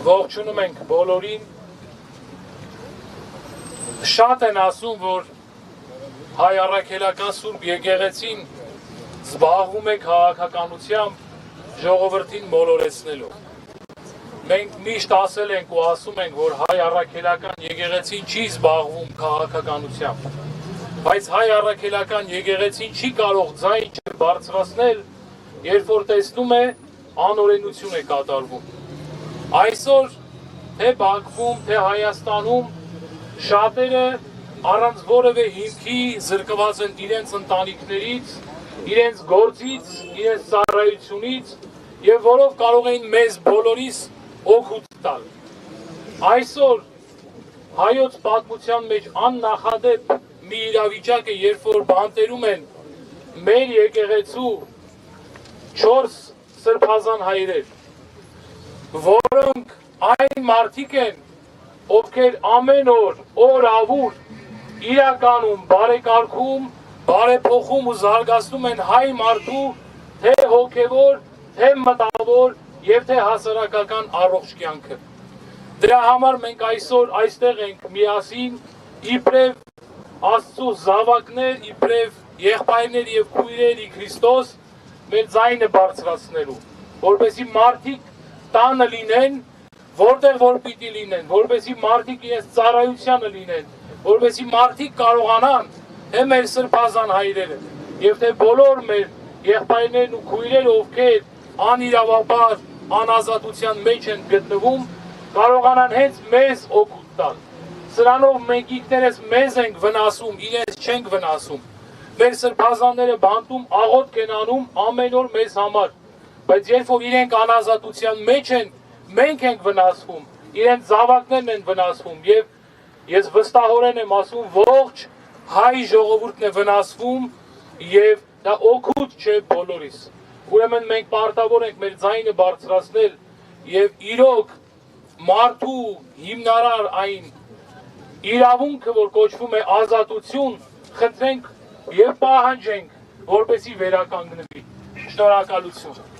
Ողջունում ենք բոլորին, շատ են ասում, որ հայ առաքելական Սուրբ եկեղեցին զբաղվում է քաղաքականությամբ, ժողովրդին մոլորեցնելով։ Մենք միշտ ասել ենք ու ասում ենք, որ հայ առաքելական եկեղեցին չի զբաղվում քաղաքականությամբ, բայց հայ առաքելական եկեղեցին չի կարող ձայն բարձրացնել, երբ որ տեսնում է անօրենություն է կատարվում։ Այսօր թե Բաքվում, թե Հայաստանում շատերը առանց որևէ հիմքի զրկված են իրենց ընտանիքներից, իրենց գործից, իրենց ծառայությունից եւ որով կարող էին մեզ բոլորիս օգուտ տալ։ Այսօր հայոց պատմության մեջ աննախադեպ մի իրավիճակ է, երբ որ բանտերում են մեր եկեղեցու 4 սրբազան հայրեր, որոնք այն մարդիկ են, ովքեր ամեն օր ավուր իրականում բարեկարգում, բարեփոխում ու զարգացնում են հայ մարդու թե հոգևոր, թե մտավոր եւ թե հասարակական առողջ կյանքը։ Դրա համար մենք այսօր այստեղ ենք միասին իբրև Աստծո զավակներ, իբրև եղբայրներ եւ քույրեր ի Քրիստոս մեր ձայնը բարձրացնելու, որպեսզի մարդիկ տանը լինեն, որտեղ որ պիտի լինեն, որպեսզի մարդիկ իրենց ծառայությանը լինեն, որպեսզի մարդիկ կարողանան թե մեր սրբազան հայրերը եւ թե բոլոր մեր եղբայրներն ու քույրերը, ովքեր անիրավաբար անազատության մեջ են գտնվում, կարողանան հենց մեզ օգուտ տալ։ Սրանով մենք ինքներս մեզ ենք վնասում, իրենց չենք վնասում։ Մեր սրբազանները բանտում աղոթք են անում ամեն օր մեզ համար, բայց երբ որ իրենք անազատության մեջ են, մենք ենք վնասվում, իրենց զավակներն են վնասվում եւ ես վստահորեն եմ ասում, ողջ հայ ժողովուրդն է վնասվում եւ դա օգուտ չէ բոլորիս։ Ուրեմն մենք պարտավոր ենք մեր ձայնը բարձրացնել եւ իրոք մարդու հիմնարար այն իրավունքը, որ կոչվում է ազատություն, խնդրենք եւ պահանջենք, որպեսզի վերականգնվի։ Շնորհակալություն։